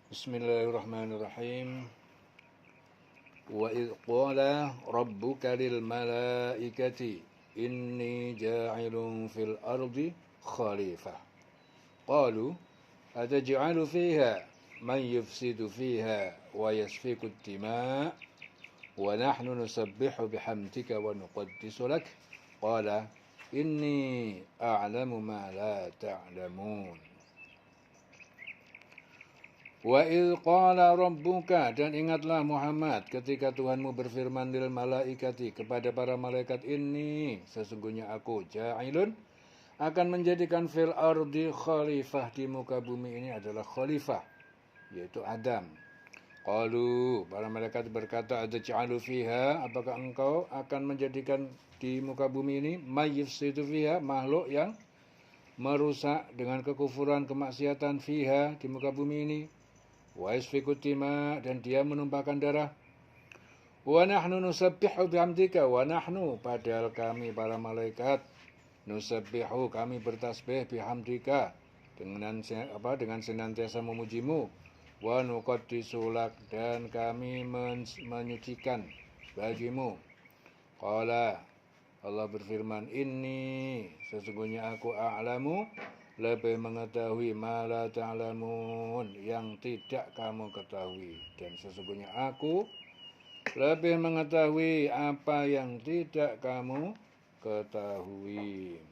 Bismillahirrahmanirrahim. Wa idh qala rabbuka lil malaikati inni ja'ilun fil ardi khalifah. Qalu ataj'alu fiha man yufsidu fiha wa yasfiku ad-dima' wa nahnu nusabbihu bihamdika wa nuqaddisu lak. Qala inni a'lamu ma la ta'lamun. Wa idh qala rabbuka, dan ingatlah Muhammad ketika Tuhanmu berfirman lil malaikati kepada para malaikat, ini sesungguhnya aku ja'ilun akan menjadikan fil ardi khalifah, di muka bumi ini adalah khalifah, yaitu Adam. Qalu, para malaikat berkata, ataj'alu fiha, apakah engkau akan menjadikan di muka bumi ini mayyufsidu fiha, makhluk yang merusak dengan kekufuran, kemaksiatan, fiha, di muka bumi ini, wa yasfiku dima, dan dia menumpahkan darah, wa nahnu nusabbihu bihamdika, wa nahnu, padahal kami para malaikat, nusabbihu, kami bertasbih, bihamdika, dengan senantiasa memujimu, wa nuqaddisu lak, dan kami menyucikan bagimu. Qala, Allah berfirman, inni, sesungguhnya aku a'lamu, lebih mengetahui ma la ta'lamun, yang tidak kamu ketahui, dan sesungguhnya aku lebih mengetahui apa yang tidak kamu ketahui.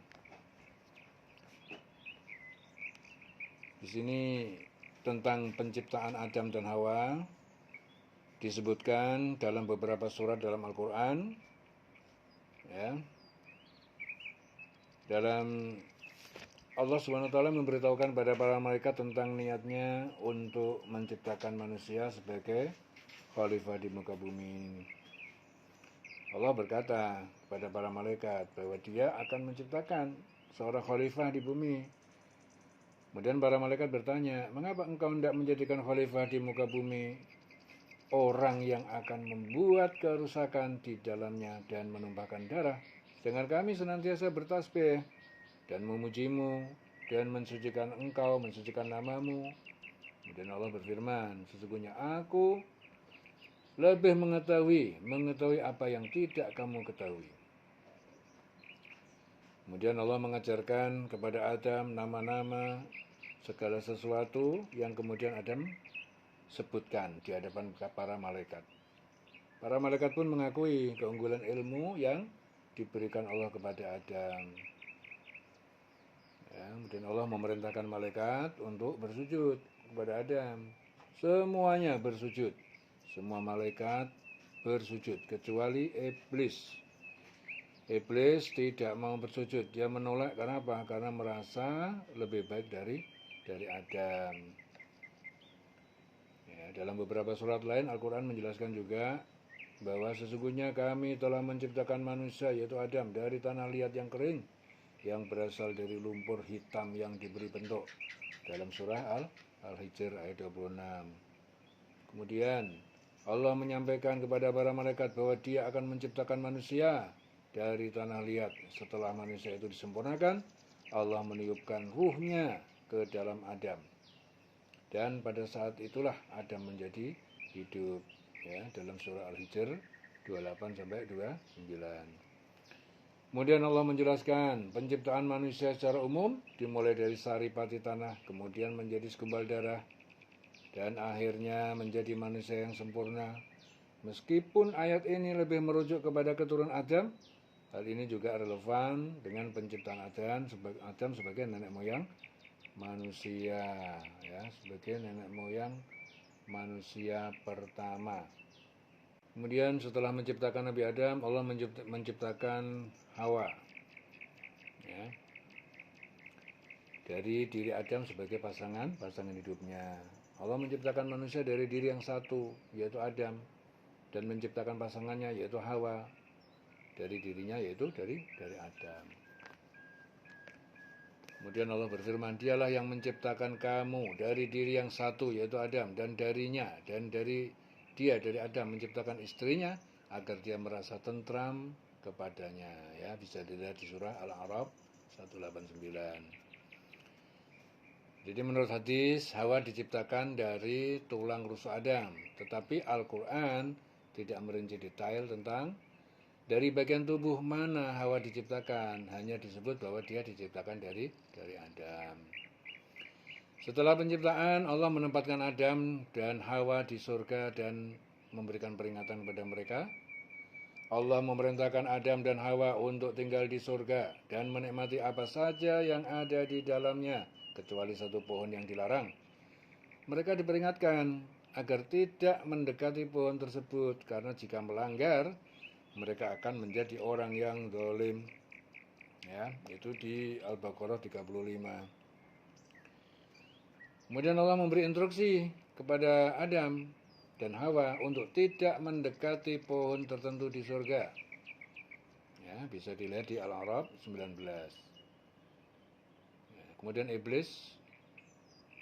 Di sini tentang penciptaan Adam dan Hawa disebutkan dalam beberapa surat dalam Al-Quran, ya. Dalam Allah SWT memberitahukan pada para malaikat tentang niatnya untuk menciptakan manusia sebagai khalifah di muka bumi. Allah berkata kepada para malaikat bahwa dia akan menciptakan seorang khalifah di bumi. Kemudian para malaikat bertanya, mengapa engkau tidak menjadikan khalifah di muka bumi orang yang akan membuat kerusakan di dalamnya dan menumpahkan darah? Dengan kami senantiasa bertasbih dan memujimu dan mensucikan engkau, mensucikan namamu. Kemudian Allah berfirman, sesungguhnya aku lebih mengetahui apa yang tidak kamu ketahui. Kemudian Allah mengajarkan kepada Adam nama-nama segala sesuatu yang kemudian Adam sebutkan di hadapan para malaikat. Para malaikat pun mengakui keunggulan ilmu yang diberikan Allah kepada Adam. Ya, kemudian Allah memerintahkan malaikat untuk bersujud kepada Adam. Semuanya bersujud. Semua malaikat bersujud kecuali iblis. Iblis tidak mau bersujud. Dia menolak karena apa? Karena merasa lebih baik dari Adam. Ya, dalam beberapa surat lain Al-Quran menjelaskan juga bahwa sesungguhnya kami telah menciptakan manusia, yaitu Adam, dari tanah liat yang kering, yang berasal dari lumpur hitam yang diberi bentuk, dalam surah Al-Hijr ayat 26. Kemudian Allah menyampaikan kepada para malaikat bahwa dia akan menciptakan manusia dari tanah liat. Setelah manusia itu disempurnakan, Allah meniupkan ruhnya ke dalam Adam, dan pada saat itulah Adam menjadi hidup, ya, dalam surah Al-Hijr 28-29. Kemudian Allah menjelaskan penciptaan manusia secara umum dimulai dari saripati tanah, kemudian menjadi segumpal darah, dan akhirnya menjadi manusia yang sempurna. Meskipun ayat ini lebih merujuk kepada keturunan Adam, hal ini juga relevan dengan penciptaan Adam sebagai nenek moyang manusia, ya, sebagai nenek moyang manusia pertama. Kemudian setelah menciptakan Nabi Adam, Allah menciptakan Hawa, ya, dari diri Adam sebagai pasangan hidupnya. Allah menciptakan manusia dari diri yang satu, yaitu Adam, dan menciptakan pasangannya, yaitu Hawa, dari dirinya, yaitu dari Adam. Kemudian Allah berfirman, dialah yang menciptakan kamu dari diri yang satu, yaitu Adam, dan darinya, dan dari Adam menciptakan istrinya agar dia merasa tentram kepadanya, ya, bisa dilihat di surah Al-A'raf 189. Jadi menurut hadis, Hawa diciptakan dari tulang rusuk Adam. Tetapi Al-Quran tidak merinci detail tentang dari bagian tubuh mana Hawa diciptakan. Hanya disebut bahwa dia diciptakan dari Adam. Setelah penciptaan, Allah menempatkan Adam dan Hawa di surga dan memberikan peringatan kepada mereka. Allah memerintahkan Adam dan Hawa untuk tinggal di surga dan menikmati apa saja yang ada di dalamnya, kecuali satu pohon yang dilarang. Mereka diperingatkan agar tidak mendekati pohon tersebut, karena jika melanggar, mereka akan menjadi orang yang zalim. Ya, itu di Al-Baqarah 35. Kemudian Allah memberi instruksi kepada Adam dan Hawa untuk tidak mendekati pohon tertentu di surga. Ya, bisa dilihat di Al-A'raf 19. Ya, kemudian iblis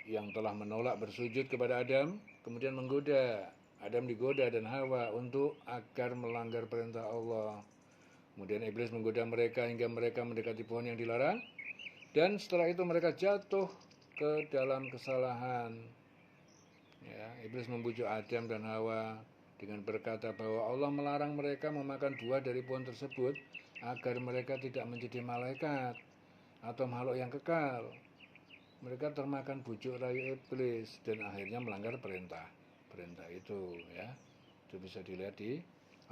yang telah menolak bersujud kepada Adam, kemudian menggoda. Adam digoda dan Hawa untuk agar melanggar perintah Allah. Kemudian iblis menggoda mereka hingga mereka mendekati pohon yang dilarang. Dan setelah itu mereka jatuh ke dalam kesalahan. Ya, iblis membujuk Adam dan Hawa dengan berkata bahwa Allah melarang mereka memakan buah dari pohon tersebut agar mereka tidak menjadi malaikat atau makhluk yang kekal. Mereka termakan bujuk rayu iblis dan akhirnya melanggar perintah itu, ya. Itu bisa dilihat di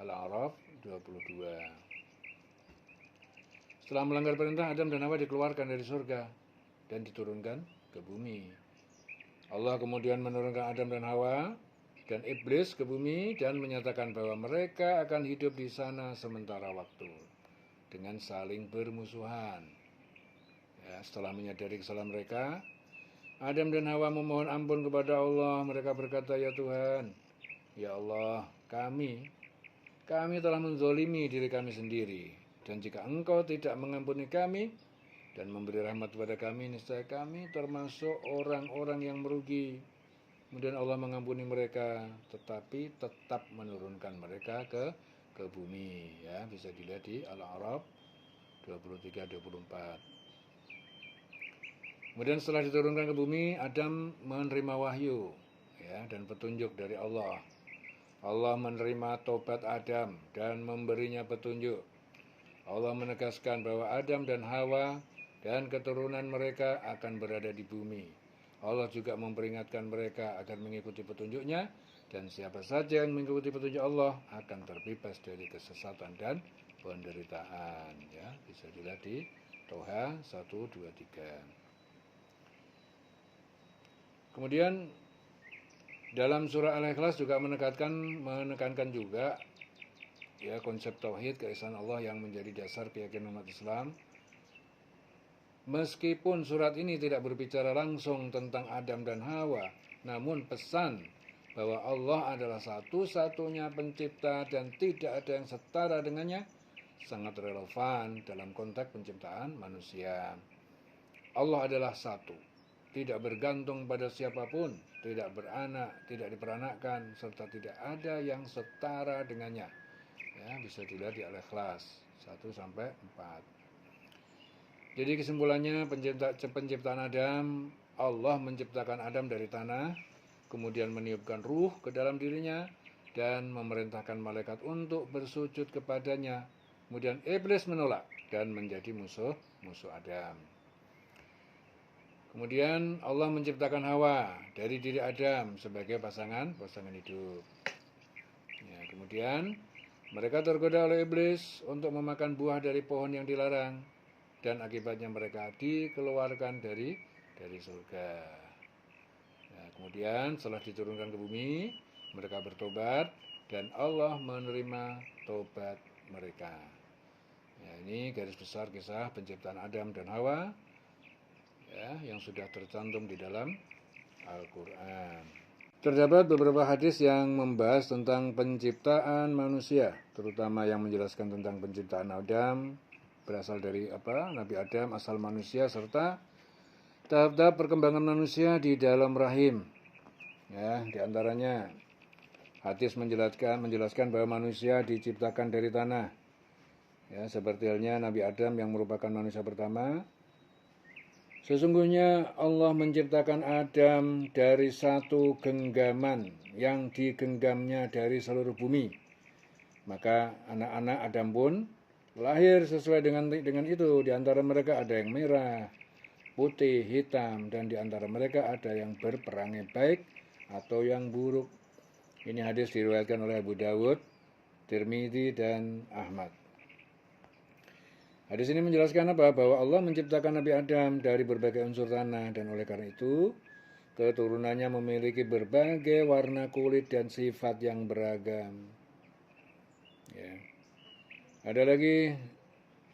Al-A'raf 22. Setelah melanggar perintah, Adam dan Hawa dikeluarkan dari surga dan diturunkan ke bumi. Allah kemudian menurunkan Adam dan Hawa dan iblis ke bumi dan menyatakan bahwa mereka akan hidup di sana sementara waktu dengan saling bermusuhan. Ya, setelah menyadari kesalahan mereka, Adam dan Hawa memohon ampun kepada Allah. Mereka berkata, "Ya Tuhan, ya Allah, kami telah menzolimi diri kami sendiri. Dan jika Engkau tidak mengampuni kami dan memberi rahmat kepada kami, niscaya kami termasuk orang-orang yang merugi." Kemudian Allah mengampuni mereka, tetapi tetap menurunkan mereka ke bumi. Ya, bisa dilihat di Al-A'raf 23-24. Kemudian setelah diturunkan ke bumi, Adam menerima wahyu, ya, dan petunjuk dari Allah. Allah menerima tobat Adam dan memberinya petunjuk. Allah menegaskan bahwa Adam dan Hawa dan keturunan mereka akan berada di bumi. Allah juga memperingatkan mereka agar mengikuti petunjuknya, dan siapa saja yang mengikuti petunjuk Allah akan terbebas dari kesesatan dan penderitaan. Ya, bisa dilihat di Toha 1-2-3. Kemudian dalam surah Al-Ikhlas juga menekankan juga, ya, konsep tauhid, keesaan Allah yang menjadi dasar keyakinan umat Islam. Meskipun surat ini tidak berbicara langsung tentang Adam dan Hawa, namun pesan bahwa Allah adalah satu-satunya pencipta dan tidak ada yang setara dengannya sangat relevan dalam konteks penciptaan manusia. Allah adalah satu, tidak bergantung pada siapapun, tidak beranak, tidak diperanakkan, serta tidak ada yang setara dengannya. Ya, bisa dilihat di Al-Ikhlas 1-4. Jadi kesimpulannya, penciptaan Adam, Allah menciptakan Adam dari tanah, kemudian meniupkan ruh ke dalam dirinya, dan memerintahkan malaikat untuk bersujud kepadanya. Kemudian iblis menolak dan menjadi musuh Adam. Kemudian Allah menciptakan Hawa dari diri Adam sebagai pasangan hidup. Ya, kemudian mereka tergoda oleh iblis untuk memakan buah dari pohon yang dilarang, dan akibatnya mereka dikeluarkan dari surga. Nah, kemudian setelah diturunkan ke bumi, mereka bertobat dan Allah menerima tobat mereka. Ya, ini garis besar kisah penciptaan Adam dan Hawa, ya, yang sudah tercantum di dalam Al-Quran. Terdapat beberapa hadis yang membahas tentang penciptaan manusia, terutama yang menjelaskan tentang penciptaan Adam, berasal dari Nabi Adam, asal manusia, serta tahap-tahap perkembangan manusia di dalam rahim. Ya, di antaranya hadis menjelaskan bahwa manusia diciptakan dari tanah. Ya, seperti halnya Nabi Adam yang merupakan manusia pertama. Sesungguhnya Allah menciptakan Adam dari satu genggaman yang digenggamnya dari seluruh bumi. Maka anak-anak Adam pun lahir sesuai dengan itu. Di antara mereka ada yang merah, putih, hitam, dan di antara mereka ada yang berperangai baik atau yang buruk. Ini hadis diriwayatkan oleh Abu Dawud, Tirmidzi, dan Ahmad. Hadis ini menjelaskan apa? Bahwa Allah menciptakan Nabi Adam dari berbagai unsur tanah, dan oleh karena itu keturunannya memiliki berbagai warna kulit dan sifat yang beragam. Ya. Ada lagi,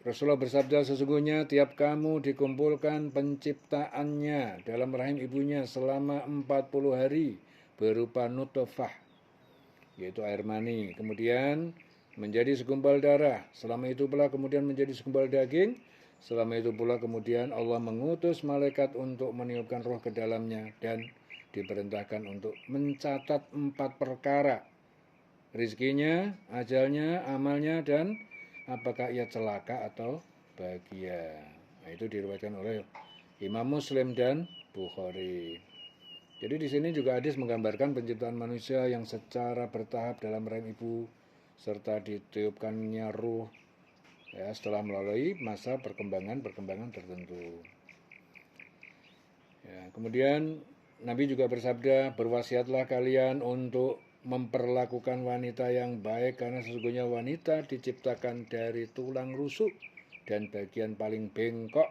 Rasulullah bersabda, sesungguhnya tiap kamu dikumpulkan penciptaannya dalam rahim ibunya selama 40 hari berupa nutfah, yaitu air mani, kemudian menjadi segumpal darah, selama itu pula kemudian menjadi segumpal daging, selama itu pula kemudian Allah mengutus malaikat untuk meniupkan roh ke dalamnya dan diperintahkan untuk mencatat 4 perkara, rizkinya, ajalnya, amalnya, dan apakah ia celaka atau bahagia. Nah, itu diriwayatkan oleh Imam Muslim dan Bukhari. Jadi di sini juga hadis menggambarkan penciptaan manusia yang secara bertahap dalam rahim ibu serta ditiupkannya ruh ya, setelah melalui masa perkembangan tertentu. Ya, kemudian Nabi juga bersabda, berwasiatlah kalian untuk memperlakukan wanita yang baik karena sesungguhnya wanita diciptakan dari tulang rusuk dan bagian paling bengkok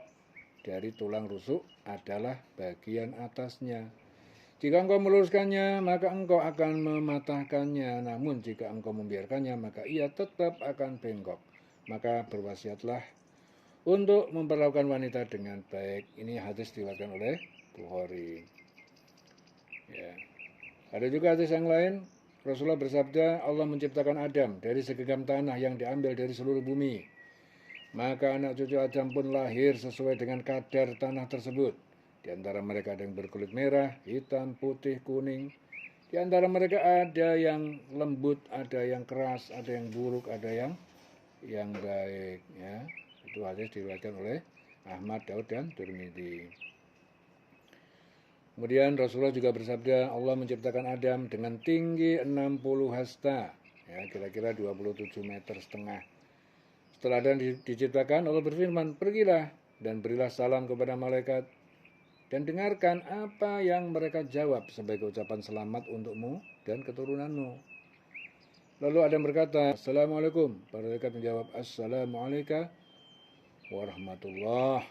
dari tulang rusuk adalah bagian atasnya. Jika engkau meluruskannya, maka engkau akan mematahkannya. Namun jika engkau membiarkannya, maka ia tetap akan bengkok. Maka berwasiatlah untuk memperlakukan wanita dengan baik. Ini hadis diriwayatkan oleh Bukhari. Ya. Ada juga hadis yang lain. Rasulullah bersabda, Allah menciptakan Adam dari segenggam tanah yang diambil dari seluruh bumi. Maka anak cucu Adam pun lahir sesuai dengan kadar tanah tersebut. Di antara mereka ada yang berkulit merah, hitam, putih, kuning. Di antara mereka ada yang lembut, ada yang keras, ada yang buruk, ada yang baik. Ya. Itu hadis diriwayatkan oleh Ahmad, Daud, dan Tirmidzi. Kemudian Rasulullah juga bersabda, Allah menciptakan Adam dengan tinggi 60 hasta, ya, kira-kira 27,5 meter. Setelah Adam diciptakan, Allah berfirman, pergilah dan berilah salam kepada malaikat dan dengarkan apa yang mereka jawab sebagai ucapan selamat untukmu dan keturunanmu. Lalu Adam berkata, Assalamualaikum. Para malaikat menjawab, Assalamualaikum warahmatullah.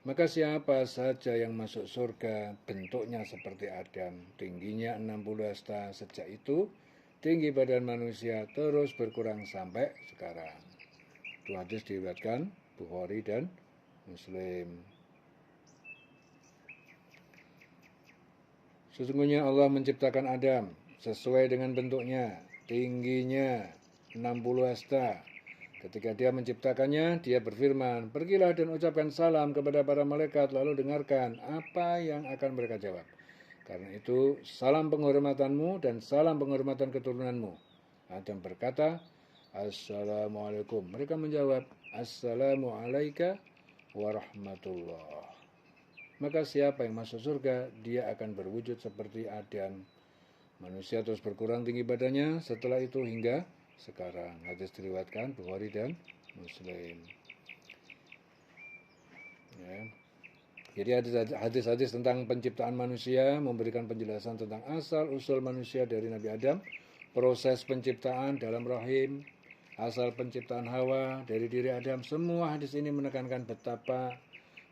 Maka siapa saja yang masuk surga bentuknya seperti Adam, tingginya 60 hasta. Sejak itu tinggi badan manusia terus berkurang sampai sekarang. Itu hadis diriwayatkan Bukhari dan Muslim. Sesungguhnya Allah menciptakan Adam sesuai dengan bentuknya, tingginya 60 hasta. Ketika dia menciptakannya, dia berfirman, pergilah dan ucapkan salam kepada para malaikat, lalu dengarkan apa yang akan mereka jawab. Karena itu, salam penghormatanmu dan salam penghormatan keturunanmu. Adam berkata, Assalamualaikum. Mereka menjawab, Assalamualaikum warahmatullah. Maka siapa yang masuk surga, dia akan berwujud seperti Adam. Manusia terus berkurang tinggi badannya setelah itu hingga sekarang. Hadis diriwayatkan Bukhari dan Muslim. Ya. Jadi hadis-hadis tentang penciptaan manusia memberikan penjelasan tentang asal-usul manusia dari Nabi Adam, proses penciptaan dalam rahim, asal penciptaan Hawa dari diri Adam. Semua hadis ini menekankan betapa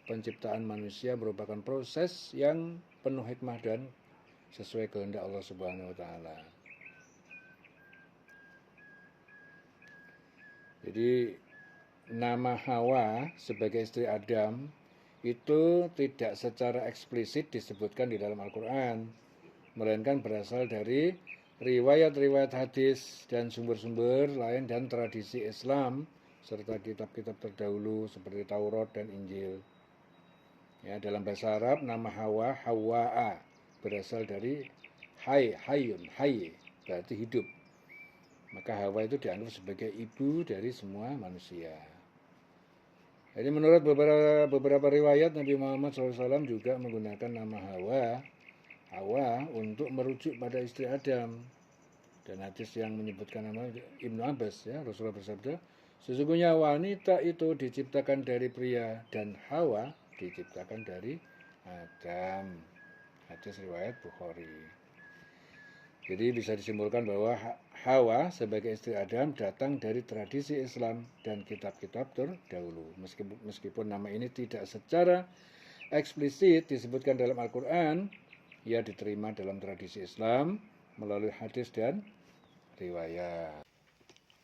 penciptaan manusia merupakan proses yang penuh hikmah dan sesuai kehendak Allah Subhanahu wa taala. Jadi nama Hawa sebagai istri Adam itu tidak secara eksplisit disebutkan di dalam Al-Quran, melainkan berasal dari riwayat-riwayat hadis dan sumber-sumber lain dan tradisi Islam serta kitab-kitab terdahulu seperti Taurat dan Injil. Ya, dalam bahasa Arab nama Hawa, Hawa'a, berasal dari hayun, berarti hidup. Maka Hawa itu dianggap sebagai ibu dari semua manusia. Jadi menurut beberapa riwayat Nabi Muhammad SAW juga menggunakan nama Hawa untuk merujuk pada istri Adam. Dan hadis yang menyebutkan nama Ibnu Abbas, ya, Rasulullah bersabda, sesungguhnya wanita itu diciptakan dari pria dan Hawa diciptakan dari Adam. Hadis riwayat Bukhari. Jadi bisa disimpulkan bahwa Hawa sebagai istri Adam datang dari tradisi Islam dan kitab-kitab terdahulu. Meskipun nama ini tidak secara eksplisit disebutkan dalam Al-Quran, ia diterima dalam tradisi Islam melalui hadis dan riwayat.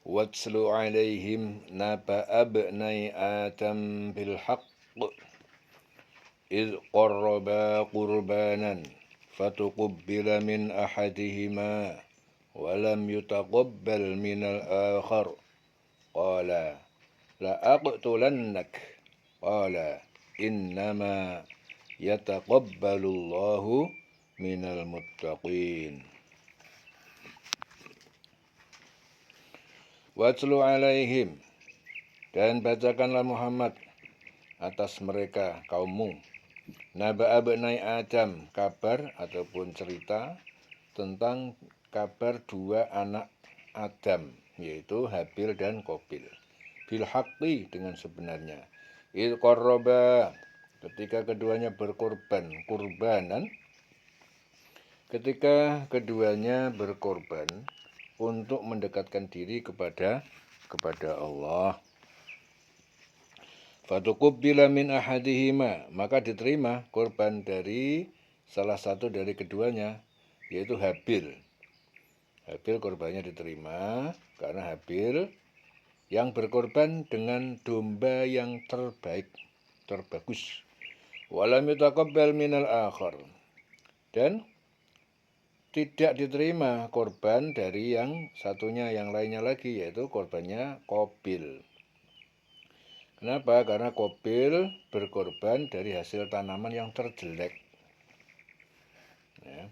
Watslu alaihim naba abnai Adam bil haqq idh qarraba qurbanan fatuqabbila min ahadihima walam yutaqabbal min al-akhar qala la aqtulannak qala innama yataqabbalullahu minal muttaqin. Watslu alaihim, dan bacakanlah Muhammad atas mereka kaummu, naba abnai Adam, kabar ataupun cerita tentang kabar dua anak Adam, yaitu Habil dan Qabil, bil haqqi, dengan sebenarnya, idh qarraba, ketika keduanya berkorban, ketika keduanya berkorban untuk mendekatkan diri kepada Allah. Fatuqabbila min ahadihima, maka diterima korban dari salah satu dari keduanya, yaitu Habil. Habil korbannya diterima karena Habil yang berkorban dengan domba yang terbagus. Walam yutaqabbal minal akhar, dan tidak diterima korban dari yang satunya, yang lainnya lagi, yaitu korbannya Qabil. Kenapa? Karena Qabil berkorban dari hasil tanaman yang terjelek. Ya.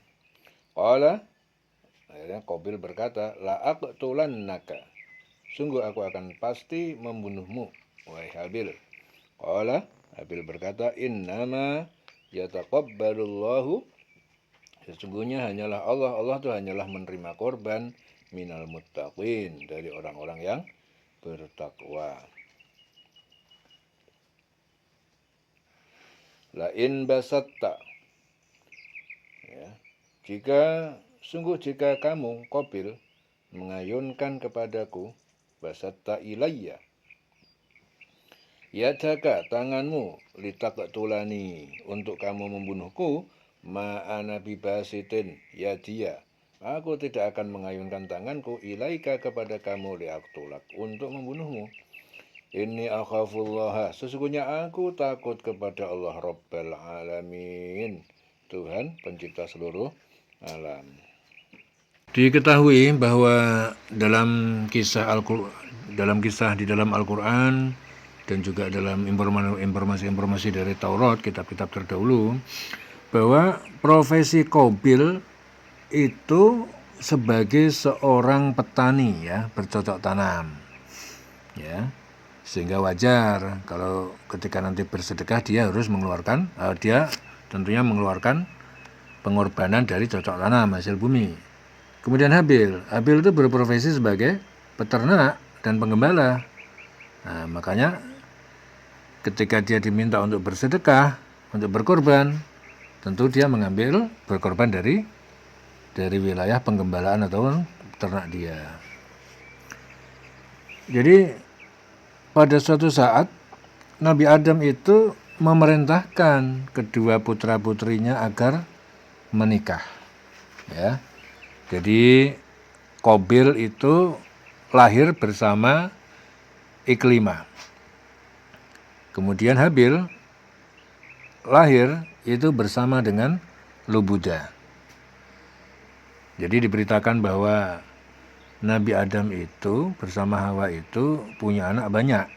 Qala, akhirnya Qabil berkata, la aqtulannaka, sungguh aku akan pasti membunuhmu, wahai Habil. Qala, Habil berkata, innama yataqabbalullahu, sesungguhnya hanyalah Allah itu hanyalah menerima korban minal muttaqin, dari orang-orang yang bertakwa. La in basatta, ya, jika kamu Qabil mengayunkan kepadaku, basatta ilayya, yadaka, tanganmu, litaqtulani, untuk kamu membunuhku, ma'ana bibasitin yadiya, aku tidak akan mengayunkan tanganku ilaika, kepada kamu, liaqtulak, untuk membunuhmu. Inni akhafullaha, sesungguhnya aku takut kepada Allah Rabbal Alamin, Tuhan pencipta seluruh alam. Diketahui bahwa dalam kisah di dalam Al-Quran dan juga dalam informasi dari Taurat, kitab-kitab terdahulu, bahwa profesi Qabil itu sebagai seorang petani, ya, bercocok tanam, ya, sehingga wajar kalau ketika nanti bersedekah dia harus mengeluarkan, dia tentunya mengeluarkan pengorbanan dari cocok tanam, hasil bumi. Kemudian Habil itu berprofesi sebagai peternak dan penggembala. Nah, makanya ketika dia diminta untuk bersedekah, untuk berkorban, tentu dia mengambil berkorban dari wilayah penggembalaan atau ternak dia. Jadi pada suatu saat Nabi Adam itu memerintahkan kedua putra-putrinya agar menikah, ya. Jadi Qabil itu lahir bersama Iklimah. Kemudian Habil lahir itu bersama dengan Lubuda. Jadi diberitakan bahwa Nabi Adam itu bersama Hawa itu punya anak banyak.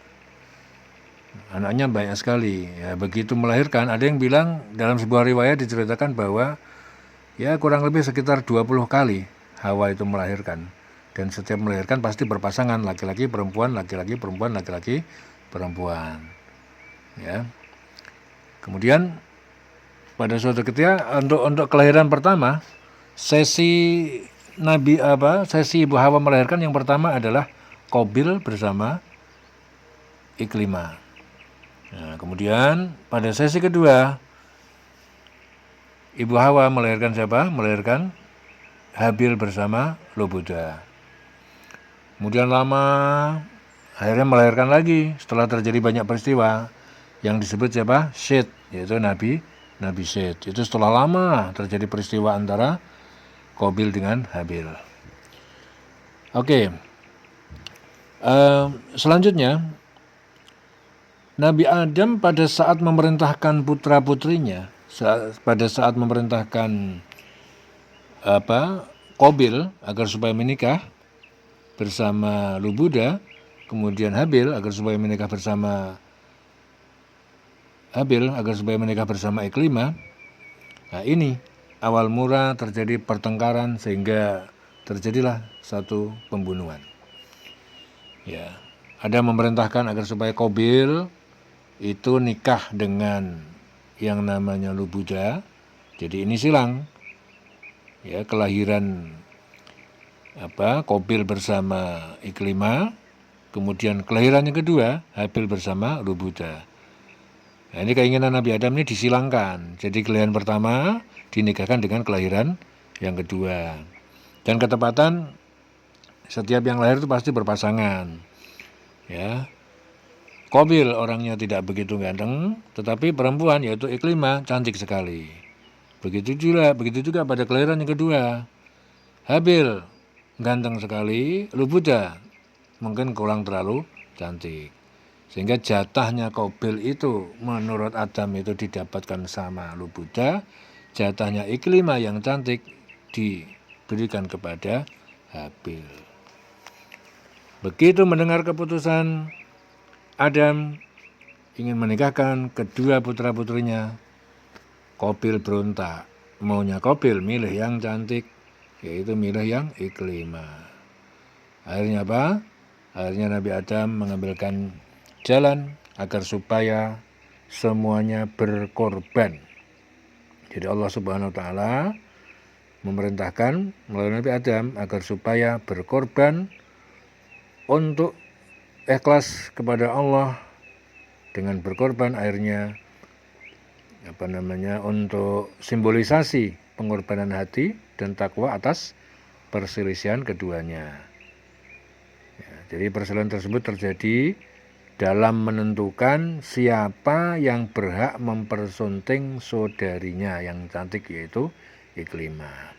Anaknya banyak sekali. Ya, begitu melahirkan, ada yang bilang dalam sebuah riwayat diceritakan bahwa ya kurang lebih sekitar 20 kali Hawa itu melahirkan. Dan setiap melahirkan pasti berpasangan, laki-laki perempuan, laki-laki perempuan, laki-laki perempuan. Ya. Kemudian pada suatu ketika untuk kelahiran pertama, sesi sesi Ibu Hawa melahirkan yang pertama adalah Qabil bersama Iklimah. Nah, kemudian pada sesi kedua Ibu Hawa melahirkan siapa? Melahirkan Habil bersama Lobuda. Kemudian lama akhirnya melahirkan lagi setelah terjadi banyak peristiwa yang disebut siapa? Syed, yaitu Nabi Syed. Itu setelah lama terjadi peristiwa antara Qabil dengan Habil. Oke. Selanjutnya Nabi Adam pada saat memerintahkan putra-putrinya, pada saat memerintahkan Qabil agar supaya menikah bersama Lubuda, kemudian Habil agar supaya menikah bersama Iklimah. Nah, ini awal mula terjadi pertengkaran sehingga terjadilah satu pembunuhan. Ya, ada memerintahkan agar supaya Qabil itu nikah dengan yang namanya Lubuda. Jadi ini silang. Ya, kelahiran Qabil bersama Iklimah, kemudian kelahiran yang kedua Habil bersama Lubuda. Nah, ini keinginan Nabi Adam ini disilangkan. Jadi kelahiran pertama dinikahkan dengan kelahiran yang kedua. Dan ketepatan setiap yang lahir itu pasti berpasangan. Ya. Qabil orangnya tidak begitu ganteng, tetapi perempuan yaitu Iklimah cantik sekali. Begitu juga pada kelahiran yang kedua. Habil ganteng sekali, Lubuda mungkin kurang terlalu cantik. Sehingga jatahnya Qabil itu menurut Adam itu didapatkan sama Lubuda, jatahnya Iklimah yang cantik diberikan kepada Habil. Begitu mendengar keputusan Adam ingin menikahkan kedua putra-putrinya, Qabil berontak. Maunya Qabil milih yang cantik, yaitu milih yang Iklimah. Akhirnya apa? Akhirnya Nabi Adam mengambilkan jalan agar supaya semuanya berkorban. Jadi Allah Subhanahu wa taala memerintahkan melalui Nabi Adam agar supaya berkorban untuk ikhlas kepada Allah. Dengan berkorban akhirnya untuk simbolisasi pengorbanan hati dan takwa atas perselisihan keduanya. Ya, jadi perselisihan tersebut terjadi dalam menentukan siapa yang berhak mempersunting saudarinya yang cantik, yaitu Iklimah.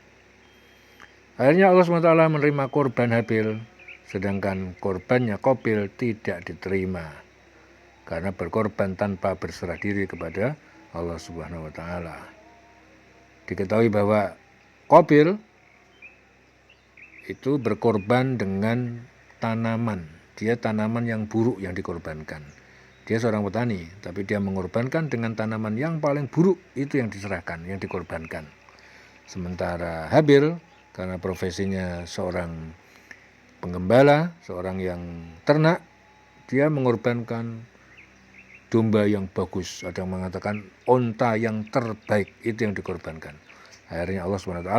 Akhirnya Allah SWT menerima korban Habil, sedangkan korbannya Qabil tidak diterima karena berkorban tanpa berserah diri kepada Allah Subhanahu wa taala. Diketahui bahwa Qabil itu berkorban dengan tanaman. Dia tanaman yang buruk yang dikorbankan. Dia seorang petani, tapi dia mengorbankan dengan tanaman yang paling buruk, itu yang diserahkan, yang dikorbankan. Sementara Habil karena profesinya seorang penggembala, seorang yang ternak, dia mengorbankan domba yang bagus, ada yang mengatakan onta yang terbaik, itu yang dikorbankan. Akhirnya Allah SWT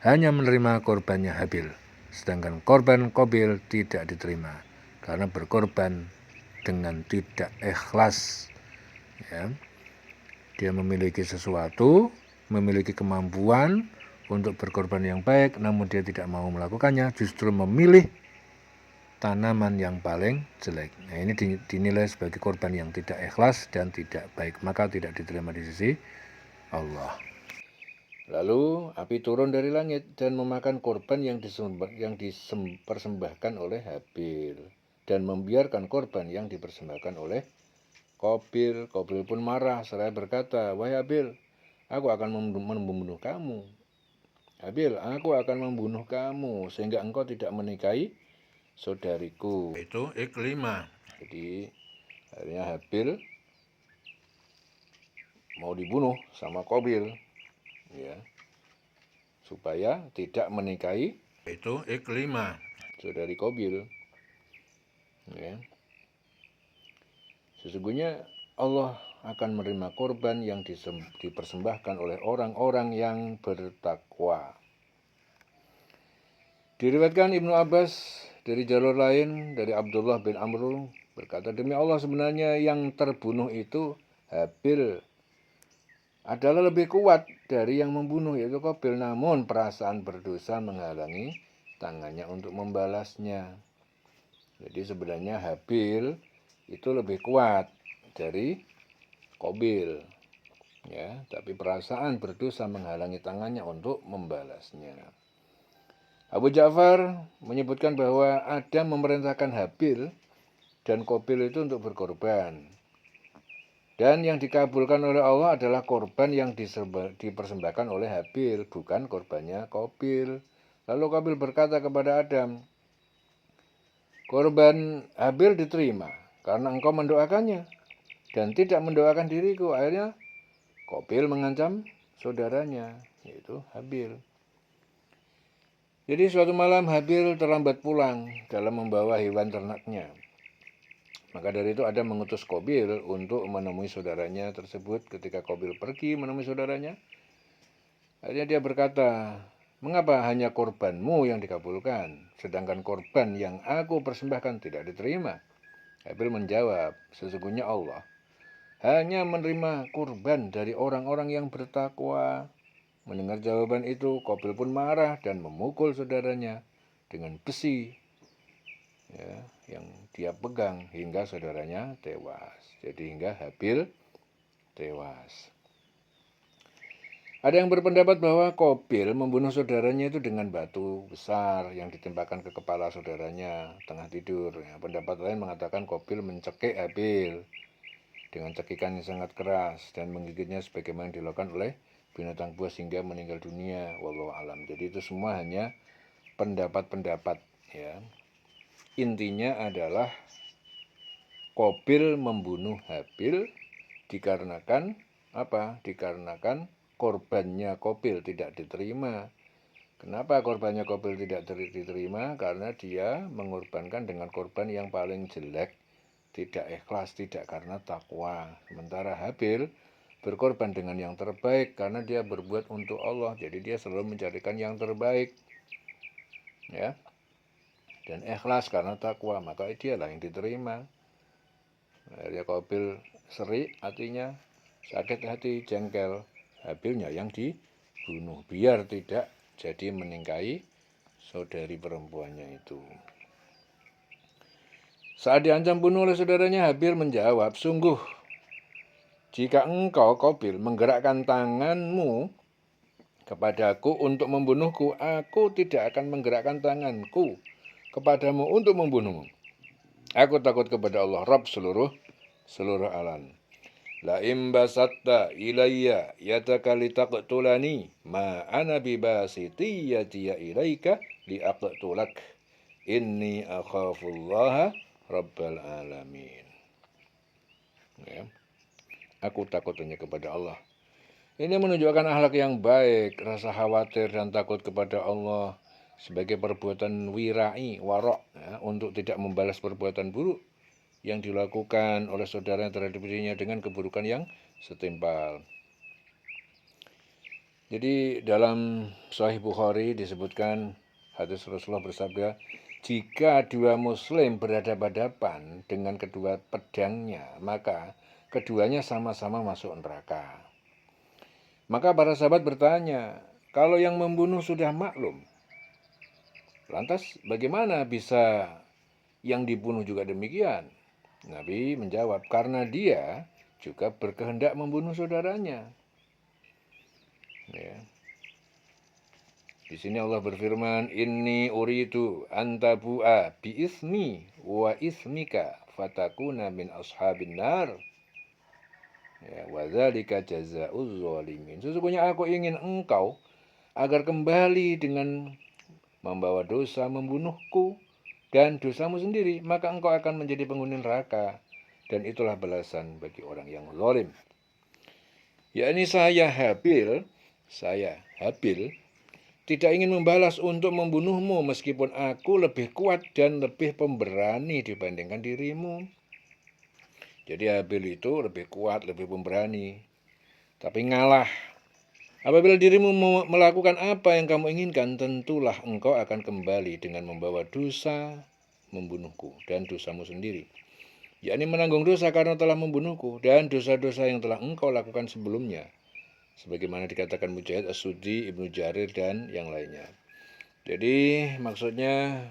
hanya menerima korbannya Habil, sedangkan korban Qabil tidak diterima karena berkorban dengan tidak ikhlas. Ya. Dia memiliki sesuatu, memiliki kemampuan untuk berkorban yang baik, namun dia tidak mau melakukannya, justru memilih tanaman yang paling jelek. Nah, ini dinilai sebagai korban yang tidak ikhlas dan tidak baik, maka tidak diterima di sisi Allah. Lalu api turun dari langit dan memakan korban yang dipersembahkan oleh Habil dan membiarkan korban yang dipersembahkan oleh Qabil. Qabil pun marah seraya berkata, "Wahai Habil, aku akan membunuh kamu. Habil, aku akan membunuh kamu sehingga engkau tidak menikahi saudariku." Itu Iklimah. Jadi akhirnya Habil mau dibunuh sama Qabil, ya, supaya tidak menikahi itu Iklimah, saudari Qabil. Ya. Sesungguhnya Allah akan menerima korban yang dipersembahkan oleh orang-orang yang bertakwa. Diriwayatkan Ibnu Abbas dari jalur lain dari Abdullah bin Amr berkata, demi Allah sebenarnya yang terbunuh itu Habil adalah lebih kuat dari yang membunuh yaitu Qabil, namun perasaan berdosa menghalangi tangannya untuk membalasnya. Jadi sebenarnya Habil itu lebih kuat dari Qabil, ya, tapi perasaan berdosa menghalangi tangannya untuk membalasnya. Abu Ja'far menyebutkan bahwa Adam memerintahkan Habil dan Qabil itu untuk berkorban. Dan yang dikabulkan oleh Allah adalah korban yang dipersembahkan oleh Habil, bukan korbannya Qabil. Lalu Qabil berkata kepada Adam, korban Habil diterima karena engkau mendoakannya dan tidak mendoakan diriku. Akhirnya Qabil mengancam saudaranya, yaitu Habil. Jadi suatu malam Habil terlambat pulang dalam membawa hewan ternaknya. Maka dari itu Adam mengutus Qabil untuk menemui saudaranya tersebut. Ketika Qabil pergi menemui saudaranya, akhirnya dia berkata, mengapa hanya korbanmu yang dikabulkan, sedangkan korban yang aku persembahkan tidak diterima? Habil menjawab, sesungguhnya Allah hanya menerima kurban dari orang-orang yang bertakwa. Mendengar jawaban itu, Qabil pun marah dan memukul saudaranya dengan besi, ya, yang dia pegang hingga saudaranya tewas. Jadi hingga Habil tewas. Ada yang berpendapat bahwa Qabil membunuh saudaranya itu dengan batu besar yang ditembakkan ke kepala saudaranya tengah tidur. Ya, pendapat lain mengatakan Qabil mencekik Habil dengan cekikan yang sangat keras dan menggigitnya sebagaimana dilakukan oleh binatang buas hingga meninggal dunia. Wallahu alam. Jadi itu semua hanya pendapat-pendapat, ya. Intinya adalah Qabil membunuh Habil dikarenakan apa? Dikarenakan korbannya Qabil tidak diterima. Kenapa korbannya Qabil tidak diterima? Karena dia mengorbankan dengan korban yang paling jelek, tidak ikhlas, tidak karena takwa. Sementara Habil berkorban dengan yang terbaik karena dia berbuat untuk Allah. Jadi dia selalu mencarikan yang terbaik, ya, dan ikhlas karena takwa, maka dialah yang diterima. Akhirnya Qabil seri hatinya, sakit hati, jengkel. Habilnya yang dibunuh biar tidak jadi meningkai saudari perempuannya itu. Saat diancam bunuh oleh saudaranya, Habil menjawab, sungguh jika engkau Qabil menggerakkan tanganmu kepadaku untuk membunuhku, aku tidak akan menggerakkan tanganku kepadamu untuk membunuhmu. Aku takut kepada Allah, Rabb seluruh alam. La imbasatta ilayya yataka litaqtulani ma ana bibasiti yatiya ilaika liaqtulak. Inni akhafullaha rabbal alamin. Ya. Aku takut hanya kepada Allah. Ini menunjukkan akhlak yang baik, rasa khawatir dan takut kepada Allah sebagai perbuatan wirai, warok, ya, untuk tidak membalas perbuatan buruk yang dilakukan oleh saudara terhadap dirinya dengan keburukan yang setimpal. Jadi dalam Sahih Bukhari disebutkan hadis Rasulullah bersabda, jika dua muslim berhadapan-hadapan dengan kedua pedangnya, maka keduanya sama-sama masuk neraka. Maka para sahabat bertanya, kalau yang membunuh sudah maklum, lantas bagaimana bisa yang dibunuh juga demikian? Nabi menjawab, karena dia juga berkehendak membunuh saudaranya. Ya. Di sini Allah berfirman, inni uridu antabu'a bi ismi wa ismika fatakuna min ashabin nar. Ya, wa dzalika jazaa'uz zalimin. Sesungguhnya aku ingin engkau agar kembali dengan membawa dosa membunuhku dan dosamu sendiri, maka engkau akan menjadi penghuni neraka, dan itulah balasan bagi orang yang zalim. Yakni saya Habil tidak ingin membalas untuk membunuhmu meskipun aku lebih kuat dan lebih pemberani dibandingkan dirimu. Jadi Habil itu lebih kuat, lebih pemberani, tapi ngalah. Apabila dirimu melakukan apa yang kamu inginkan, tentulah engkau akan kembali dengan membawa dosa membunuhku dan dosamu sendiri, yakni menanggung dosa karena telah membunuhku dan dosa-dosa yang telah engkau lakukan sebelumnya, sebagaimana dikatakan Mujahid, As-Suddi, Ibnu Jarir, dan yang lainnya. Jadi maksudnya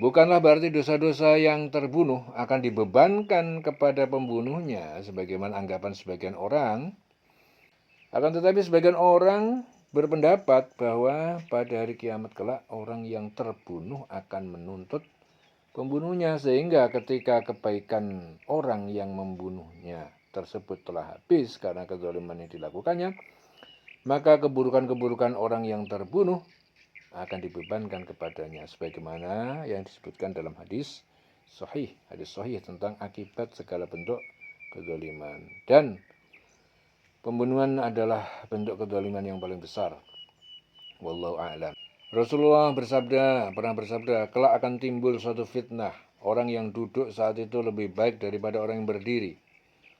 bukanlah berarti dosa-dosa yang terbunuh akan dibebankan kepada pembunuhnya sebagaimana anggapan sebagian orang. Akan tetapi sebagian orang berpendapat bahwa pada hari kiamat kelak orang yang terbunuh akan menuntut pembunuhnya, sehingga ketika kebaikan orang yang membunuhnya tersebut telah habis karena kezaliman yang dilakukannya, maka keburukan-keburukan orang yang terbunuh akan dibebankan kepadanya, sebagaimana yang disebutkan dalam hadis sahih tentang akibat segala bentuk kezaliman. Dan pembunuhan adalah bentuk kezaliman yang paling besar. Wallahu a'lam. Rasulullah pernah bersabda, kelak akan timbul suatu fitnah. Orang yang duduk saat itu lebih baik daripada orang yang berdiri.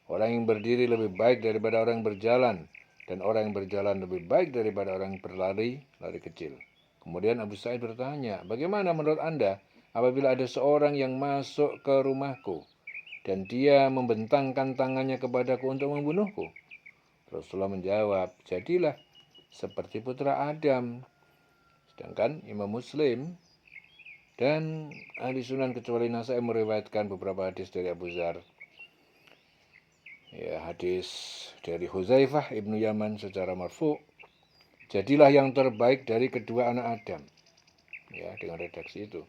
Orang yang berdiri lebih baik daripada orang yang berjalan. Dan orang yang berjalan lebih baik daripada orang yang berlari, lari kecil. Kemudian Abu Sa'id bertanya, bagaimana menurut Anda apabila ada seorang yang masuk ke rumahku dan dia membentangkan tangannya kepadaku untuk membunuhku? Rasulullah menjawab, jadilah seperti putra Adam. Sedangkan Imam Muslim dan ahli sunan kecuali Nasai meriwayatkan beberapa hadis dari Abu Dzar. Ya, hadis dari Huzaifah ibnu Yaman secara marfu, jadilah yang terbaik dari kedua anak Adam. Ya, dengan redaksi itu.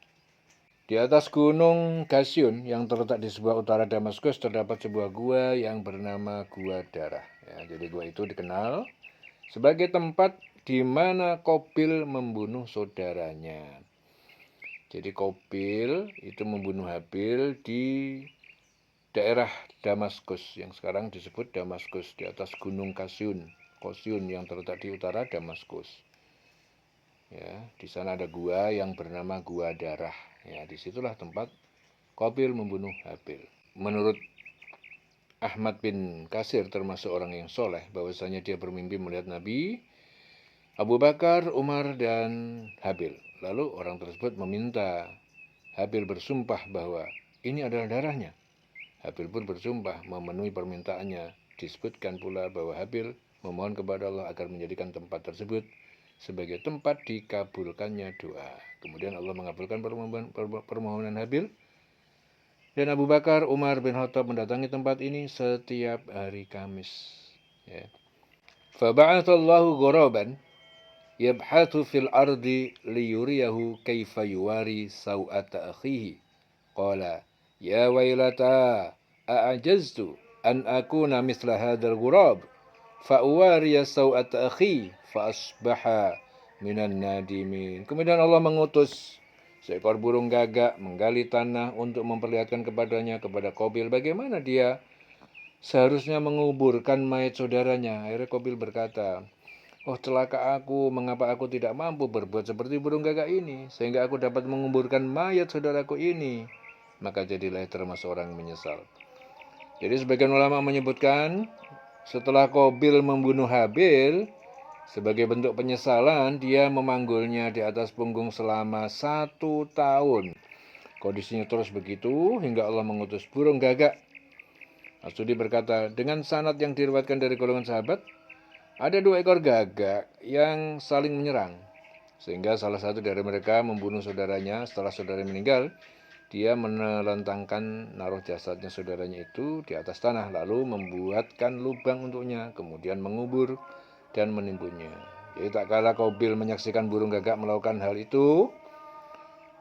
Di atas gunung Gasyun yang terletak di sebelah utara Damaskus terdapat sebuah gua yang bernama Gua Darah. Ya, jadi gua itu dikenal sebagai tempat di mana Qabil membunuh saudaranya. Jadi Qabil itu membunuh Habil di daerah Damaskus yang sekarang disebut Damaskus, di atas gunung Qasyun yang terletak di utara Damaskus. Ya, di sana ada gua yang bernama Gua Darah. Ya, disitulah tempat Qabil membunuh Habil. Menurut Ahmad bin Kasir termasuk orang yang soleh, bahwasanya dia bermimpi melihat Nabi, Abu Bakar, Umar, dan Habil. Lalu orang tersebut meminta Habil bersumpah bahwa ini adalah darahnya. Habil pun bersumpah memenuhi permintaannya. Disebutkan pula bahwa Habil memohon kepada Allah agar menjadikan tempat tersebut sebagai tempat dikabulkannya doa. Kemudian Allah mengabulkan permohonan Habil. Dan Abu Bakar, Umar bin Khattab mendatangi tempat ini setiap hari Kamis. Ya. Faba'athallahu ghuraban yabhathu fil ardi liyuriyahu kaifa yuwari saw'ata akhihi. Qala, ya wailata a'ajaztu an akuna mithla hadzal ghurab fa'uwariya saw'ata akhi fa asbaha minan nadimin. Kemudian Allah mengutus seekor burung gagak menggali tanah untuk memperlihatkan kepada Qabil bagaimana dia seharusnya menguburkan mayat saudaranya. Akhirnya Qabil berkata, oh celaka aku, mengapa aku tidak mampu berbuat seperti burung gagak ini, sehingga aku dapat menguburkan mayat saudaraku ini. Maka jadilah termasuk orang yang menyesal. Jadi sebagian ulama menyebutkan, setelah Qabil membunuh Habil, sebagai bentuk penyesalan, dia memanggulnya di atas punggung selama 1 tahun. Kondisinya terus begitu, hingga Allah mengutus burung gagak. As-Suddi berkata, dengan sanad yang diriwayatkan dari golongan sahabat, ada 2 ekor gagak yang saling menyerang. Sehingga salah satu dari mereka membunuh saudaranya. Setelah saudaranya meninggal, dia menelentangkan naruh jasadnya saudaranya itu di atas tanah, lalu membuatkan lubang untuknya, kemudian mengubur dan menimbunnya. Jadi tak kala Qabil menyaksikan burung gagak melakukan hal itu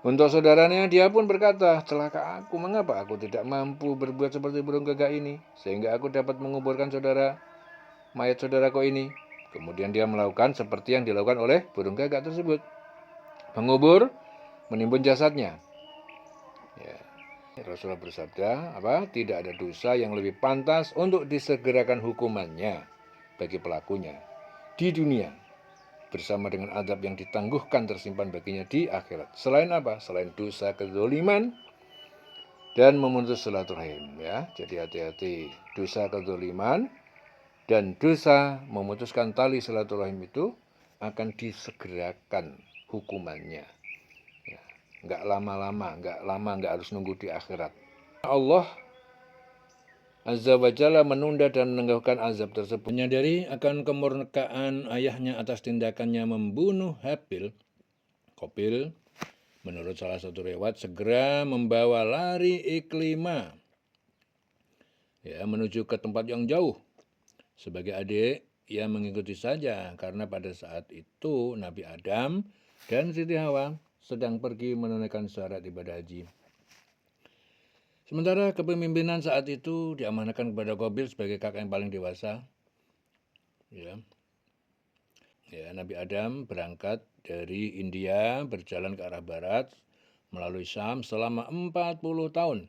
untuk saudaranya, dia pun berkata, celaka aku, mengapa aku tidak mampu berbuat seperti burung gagak ini, sehingga aku dapat menguburkan mayat saudaraku ini. Kemudian dia melakukan seperti yang dilakukan oleh burung gagak tersebut, mengubur, menimbun jasadnya. Ya. Rasulullah bersabda, tidak ada dosa yang lebih pantas untuk disegerakan hukumannya bagi pelakunya di dunia, bersama dengan azab yang ditangguhkan tersimpan baginya di akhirat. Selain apa? Selain dosa kezaliman dan memutus silaturahim, ya. Jadi hati-hati, dosa kezaliman dan dosa memutuskan tali silaturahim itu akan disegerakan hukumannya. Ya. Nggak lama-lama, nggak harus nunggu di akhirat. Allah Azza wa Jalla menunda dan menenggahkan azab tersebut. Menyadari akan kemurkaan ayahnya atas tindakannya membunuh Qabil, menurut salah satu riwayat, segera membawa lari Iklimah, ya, menuju ke tempat yang jauh. Sebagai adik, ia mengikuti saja karena pada saat itu Nabi Adam dan Siti Hawa sedang pergi menunaikan syarat ibadah haji. Sementara kepemimpinan saat itu diamanahkan kepada Qabil sebagai kakak yang paling dewasa. Ya, Nabi Adam berangkat dari India berjalan ke arah barat melalui Syam selama 40 tahun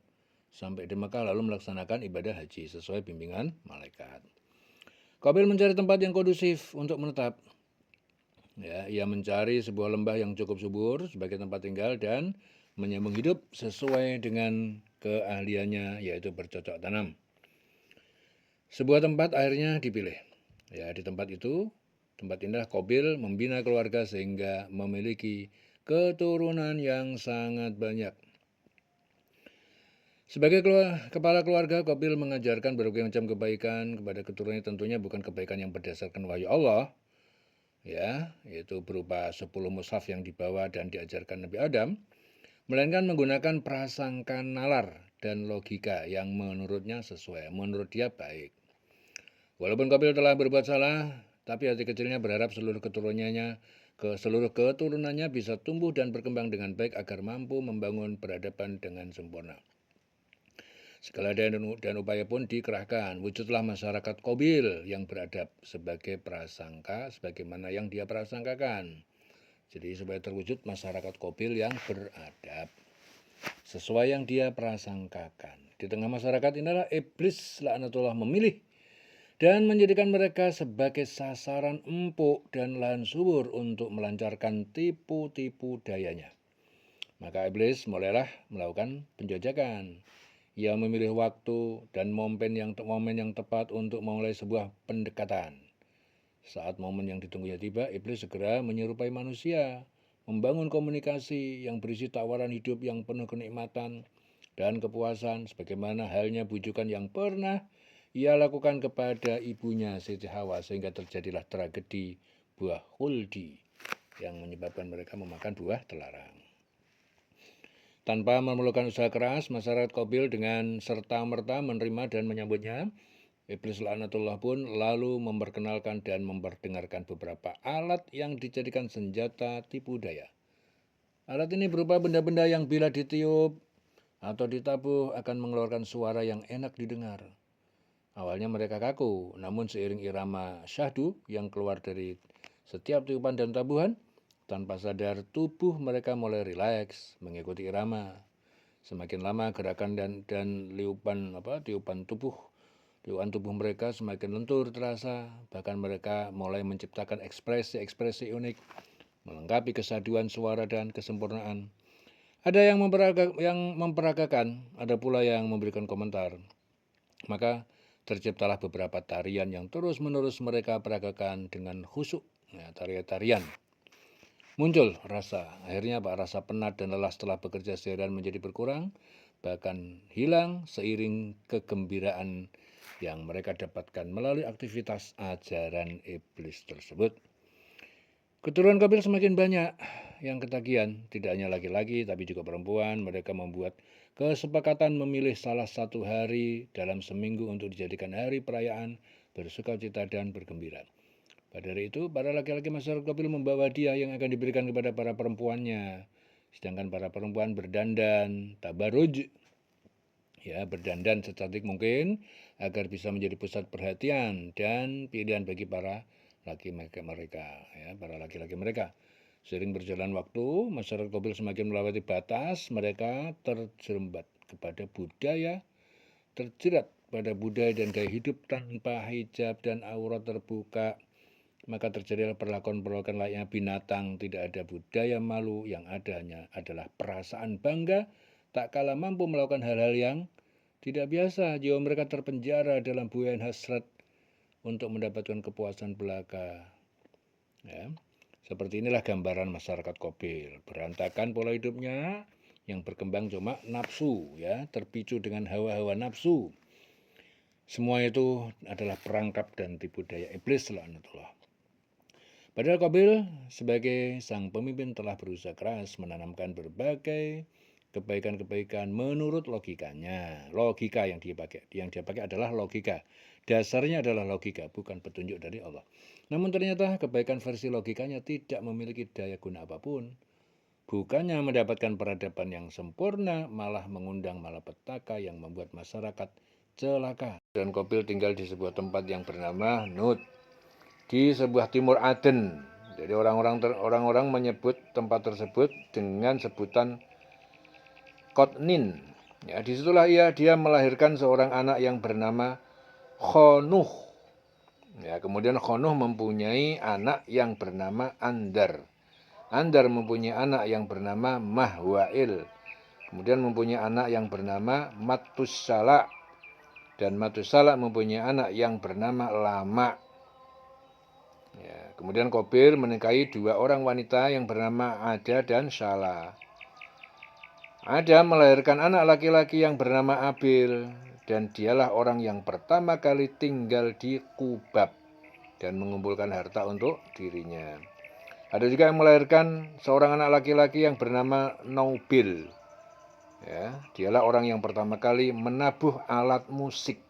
sampai di Mekah lalu melaksanakan ibadah haji sesuai bimbingan malaikat. Qabil mencari tempat yang kondusif untuk menetap. Ya, ia mencari sebuah lembah yang cukup subur sebagai tempat tinggal dan menyambung hidup sesuai dengan keahliannya, yaitu bercocok tanam. Sebuah tempat akhirnya dipilih. Ya, di tempat itu, tempat inilah Qabil membina keluarga sehingga memiliki keturunan yang sangat banyak. Sebagai kepala keluarga, Qabil mengajarkan berbagai macam kebaikan kepada keturunannya, tentunya bukan kebaikan yang berdasarkan wahyu Allah, ya, yaitu berupa 10 mushaf yang dibawa dan diajarkan Nabi Adam, melainkan menggunakan prasangka nalar dan logika yang menurutnya sesuai, menurut dia baik. Walaupun Qabil telah berbuat salah, tapi hati kecilnya berharap seluruh keturunannya bisa tumbuh dan berkembang dengan baik agar mampu membangun peradaban dengan sempurna. Segala daya dan upaya pun dikerahkan. Wujudlah masyarakat Qabil yang beradab sebagai prasangka, sebagaimana yang dia prasangkakan. Jadi supaya terwujud masyarakat Qabil yang beradab sesuai yang dia prasangkakan. Di tengah masyarakat inilah iblis laknatullah memilih dan menjadikan mereka sebagai sasaran empuk dan lahan subur untuk melancarkan tipu-tipu dayanya. Maka iblis mulailah melakukan penjajakan. Ia memilih waktu dan momen yang tepat untuk memulai sebuah pendekatan. Saat momen yang ditunggunya tiba, iblis segera menyerupai manusia, membangun komunikasi yang berisi tawaran hidup yang penuh kenikmatan dan kepuasan, sebagaimana halnya bujukan yang pernah ia lakukan kepada ibunya Siti Hawa, sehingga terjadilah tragedi buah khuldi yang menyebabkan mereka memakan buah terlarang. Tanpa memerlukan usaha keras, masyarakat Qabil dengan serta-merta menerima dan menyambutnya. Iblis laknatullah pun lalu memperkenalkan dan memperdengarkan beberapa alat yang dijadikan senjata tipu daya. Alat ini berupa benda-benda yang bila ditiup atau ditabuh akan mengeluarkan suara yang enak didengar. Awalnya mereka kaku, namun seiring irama syahdu yang keluar dari setiap tiupan dan tabuhan, tanpa sadar tubuh mereka mulai rileks mengikuti irama. Semakin lama gerakan dan tiupan tubuh mereka semakin lentur terasa, bahkan mereka mulai menciptakan ekspresi-ekspresi unik, melengkapi kesaduan suara dan kesempurnaan. Ada yang memperagakan, ada pula yang memberikan komentar. Maka terciptalah beberapa tarian yang terus-menerus mereka peragakan dengan khusyuk, ya, tarian-tarian. Muncul akhirnya rasa penat dan lelah setelah bekerja seharian menjadi berkurang, bahkan hilang seiring kegembiraan yang mereka dapatkan melalui aktivitas ajaran iblis tersebut. Keturunan Qabil semakin banyak yang ketagihan, tidak hanya laki-laki tapi juga perempuan. Mereka membuat kesepakatan memilih salah satu hari dalam seminggu untuk dijadikan hari perayaan, bersukacita dan bergembira. Pada hari itu, para laki-laki masyarakat Qabil membawa hadiah yang akan diberikan kepada para perempuannya. Sedangkan para perempuan berdandan tabaruj, ya, berdandan secantik mungkin agar bisa menjadi pusat perhatian dan pilihan bagi para laki-laki mereka. Seiring berjalan waktu, masyarakat Qabil semakin melewati batas, mereka terjerembab kepada budaya, terjerat pada budaya dan gaya hidup tanpa hijab dan aurat terbuka. Maka terjadilah perlakuan-perlakuan layaknya binatang, tidak ada budaya malu, yang ada hanya adalah perasaan bangga tak kala mampu melakukan hal-hal yang tidak biasa. Jiwa mereka terpenjara dalam buayan hasrat untuk mendapatkan kepuasan belaka. Ya. Seperti inilah gambaran masyarakat Qabil. Berantakan pola hidupnya, yang berkembang cuma nafsu, ya, terpicu dengan hawa-hawa nafsu. Semua itu adalah perangkap dan tipu daya iblis laknatullah. Padahal Qabil sebagai sang pemimpin telah berusaha keras menanamkan berbagai kebaikan-kebaikan menurut logikanya. Logika yang dia pakai adalah logika. Dasarnya adalah logika, bukan petunjuk dari Allah. Namun ternyata kebaikan versi logikanya tidak memiliki daya guna apapun. Bukannya mendapatkan peradaban yang sempurna, malah mengundang malapetaka yang membuat masyarakat celaka. Dan Qabil tinggal di sebuah tempat yang bernama Nut, di sebuah timur Aden. Jadi orang-orang menyebut tempat tersebut dengan sebutan Qotnin. Ya, disitulah dia melahirkan seorang anak yang bernama Khonuh. Ya, kemudian Khonuh mempunyai anak yang bernama Andar. Andar mempunyai anak yang bernama Mahwail. Kemudian mempunyai anak yang bernama Matusala. Dan Matusala mempunyai anak yang bernama Lama. Ya, kemudian Qabil menikahi dua orang wanita yang bernama Ada dan Shala. Ada melahirkan anak laki-laki yang bernama Abil, dan dialah orang yang pertama kali tinggal di Kubab dan mengumpulkan harta untuk dirinya. Ada juga yang melahirkan seorang anak laki-laki yang bernama Naubil. Ya, dialah orang yang pertama kali menabuh alat musik.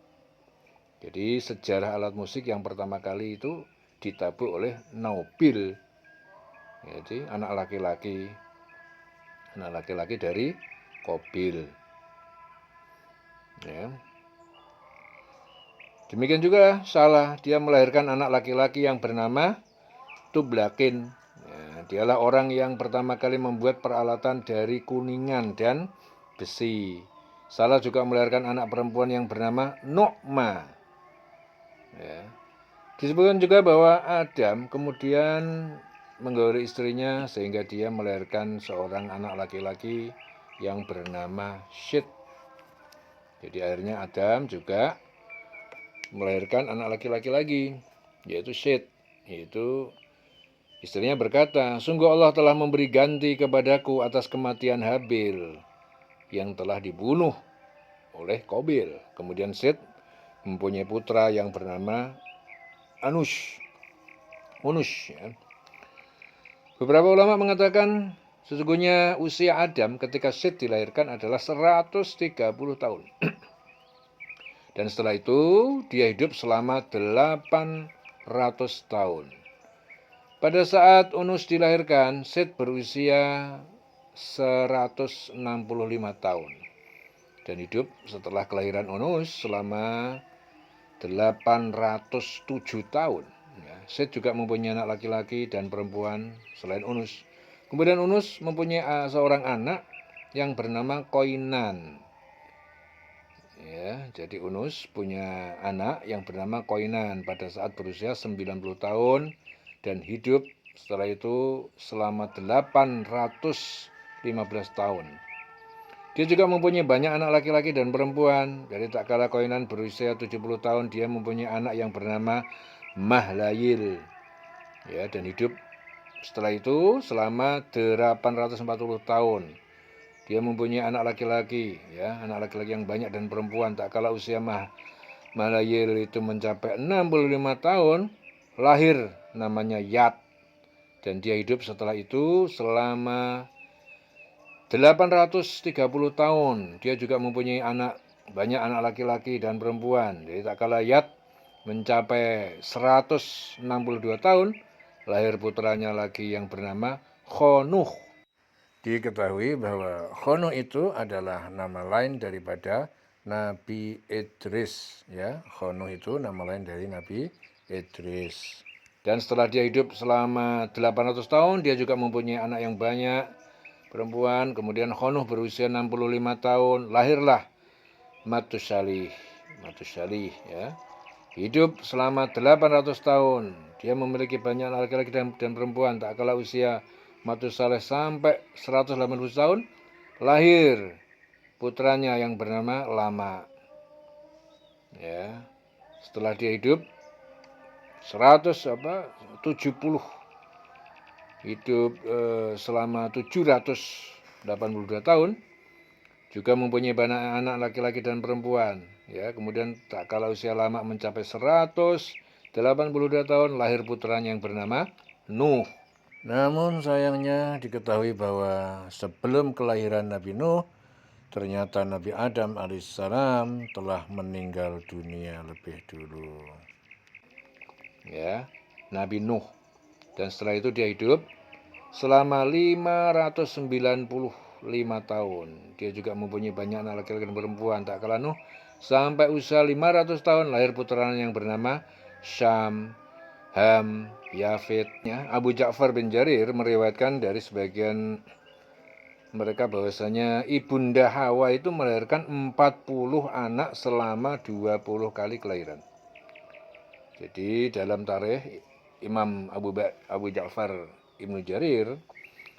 Jadi sejarah alat musik yang pertama kali itu ditabuh oleh Naubil. Jadi anak laki-laki dari Qabil. Ya. Demikian juga Salah, dia melahirkan anak laki-laki yang bernama Tublakin. Ya, dialah orang yang pertama kali membuat peralatan dari kuningan dan besi. Salah juga melahirkan anak perempuan yang bernama Nu'ma. Ya. Disebutkan juga bahwa Adam kemudian menggauli istrinya sehingga dia melahirkan seorang anak laki-laki yang bernama Syed. Jadi akhirnya Adam juga melahirkan anak laki-laki lagi, yaitu Syed. Yaitu istrinya berkata, sungguh Allah telah memberi ganti kepadaku atas kematian Habil yang telah dibunuh oleh Qabil. Kemudian Syed mempunyai putra yang bernama Unus. Ya. Beberapa ulama mengatakan sesungguhnya usia Adam ketika Syed dilahirkan adalah 130 tahun. Dan setelah itu dia hidup selama 800 tahun. Pada saat Unus dilahirkan, Syed berusia 165 tahun. Dan hidup setelah kelahiran Unus selama 807 tahun. Syed juga mempunyai anak laki-laki dan perempuan selain Unus. Kemudian Unus mempunyai seorang anak yang bernama Koinan. Ya, jadi Unus punya anak yang bernama Koinan pada saat berusia 90 tahun dan hidup setelah itu selama 815 tahun. Dia juga mempunyai banyak anak laki-laki dan perempuan. Jadi tak kala Koinan berusia 70 tahun, dia mempunyai anak yang bernama Mahlayil. Ya, dan hidup setelah itu selama 840 tahun. Dia mempunyai anak laki-laki, ya, anak laki-laki yang banyak dan perempuan. Tak kala usia Mahlayil itu mencapai 65 tahun, lahir namanya Yat. Dan dia hidup setelah itu selama 830 tahun. Dia juga mempunyai banyak anak laki-laki dan perempuan. Jadi tak kala Yat mencapai 162 tahun, lahir putranya lagi yang bernama Khonuh. Diketahui bahwa Khonuh itu adalah nama lain daripada Nabi Idris. Ya, Khonuh itu nama lain dari Nabi Idris. Dan setelah dia hidup selama 800 tahun, dia juga mempunyai anak yang banyak, perempuan. Kemudian Khonuh berusia 65 tahun, lahirlah Matusalih, ya. Hidup selama 800 tahun. Dia memiliki banyak anak laki-laki dan perempuan. Tak kala usia Matusalih sampai 180 tahun, lahir putranya yang bernama Lama. Ya, setelah dia hidup 170 hidup selama 782 tahun, juga mempunyai banyak anak laki-laki dan perempuan. Ya, kemudian tak kala usia Lama mencapai 182 tahun, lahir putranya yang bernama Nuh. Namun sayangnya diketahui bahwa sebelum kelahiran Nabi Nuh, ternyata Nabi Adam alaihissalam telah meninggal dunia lebih dulu. Ya, Nabi Nuh. Dan setelah itu dia hidup selama 595 tahun. Dia juga mempunyai banyak anak laki-laki dan perempuan. Tak kalah Nuh sampai usia 500 tahun lahir putranya yang bernama Syam, Ham, Yafet. Abu Ja'far bin Jarir meriwayatkan dari sebagian mereka bahwasanya Ibunda Hawa itu melahirkan 40 anak selama 20 kali kelahiran. Jadi dalam tarikh Imam Abu Ja'far Ibnu Jarir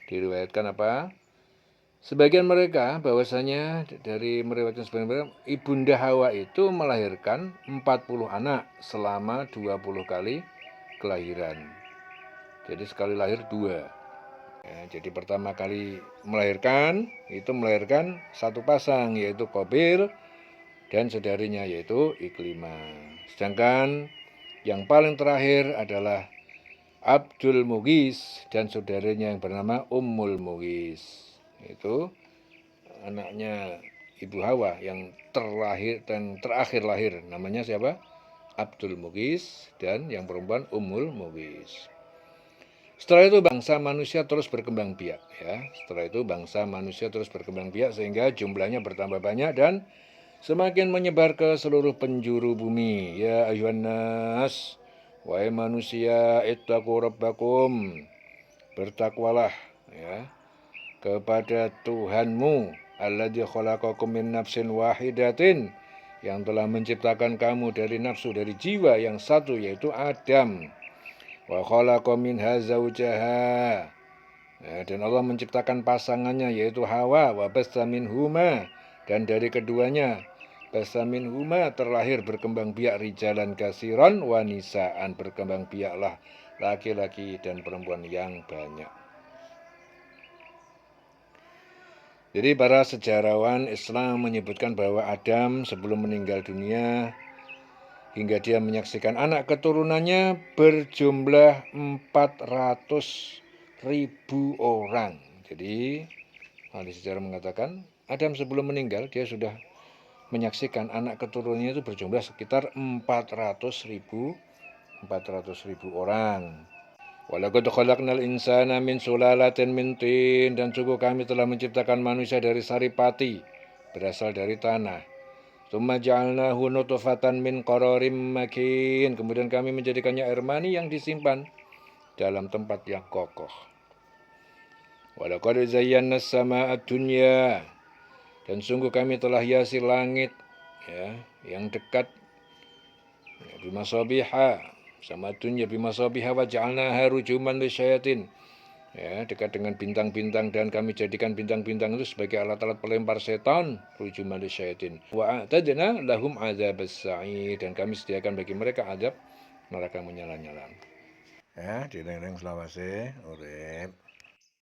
diriwayatkan apa? Sebagian mereka bahwasanya dari meriwayatkan sebagian mereka, Ibunda Hawa itu melahirkan 40 anak selama 20 kali kelahiran. Jadi sekali lahir 2. Ya, jadi pertama kali melahirkan satu pasang, yaitu Qabil dan saudarinya yaitu Iklimah. Sedangkan yang paling terakhir adalah Abdul Mughis dan saudaranya yang bernama Ummul Mughis. Itu anaknya Ibu Hawa yang terakhir lahir. Namanya siapa? Abdul Mughis dan yang perempuan Ummul Mughis. Setelah itu bangsa manusia terus berkembang biak, ya. Setelah itu bangsa manusia terus berkembang biak sehingga jumlahnya bertambah banyak dan semakin menyebar ke seluruh penjuru bumi. Ya ayuhan nas, wahai manusia, ittaqu rabbakum, bertakwalah, ya, kepada Tuhanmu, alladzi khalaqakum min nafsin wahidatin, yang telah menciptakan kamu dari nafsu, dari jiwa yang satu, yaitu Adam. Wa khalaqa minha zawjaha, dan Allah menciptakan pasangannya yaitu Hawa. Wa basta minhuma, dan dari keduanya basta minhuma terlahir berkembang biak rijalan kasiran wa nisaan, berkembang biaklah laki-laki dan perempuan yang banyak. Jadi para sejarawan Islam menyebutkan bahwa Adam sebelum meninggal dunia hingga dia menyaksikan anak keturunannya berjumlah 400.000 orang. Jadi ahli sejarah mengatakan Adam sebelum meninggal dia sudah menyaksikan anak keturunannya itu berjumlah sekitar 400.000 orang. Walaqad khalaqnal insana min sulalatin min tin, dan sungguh kami telah menciptakan manusia dari saripati, berasal dari tanah. Tsumma ja'alnahu nutfatan min qararim makin, kemudian kami menjadikannya air mani yang disimpan dalam tempat yang kokoh. Walaqad zayyana as-samaa'a dunya, dan sungguh kami telah hiasi langit, ya, yang dekat, ya, bimasabiha, sama dunya bimasabiha wa ja'alnaha rujuman lisyayatin, ya, dekat dengan bintang-bintang, dan kami jadikan bintang-bintang itu sebagai alat-alat pelempar setan, rujuman lisyayatin. Wa a'tadna lahum adzabas sa'ir, dan kami sediakan bagi mereka azab neraka menyala-nyala. Ya, dileng-leng selawase urip.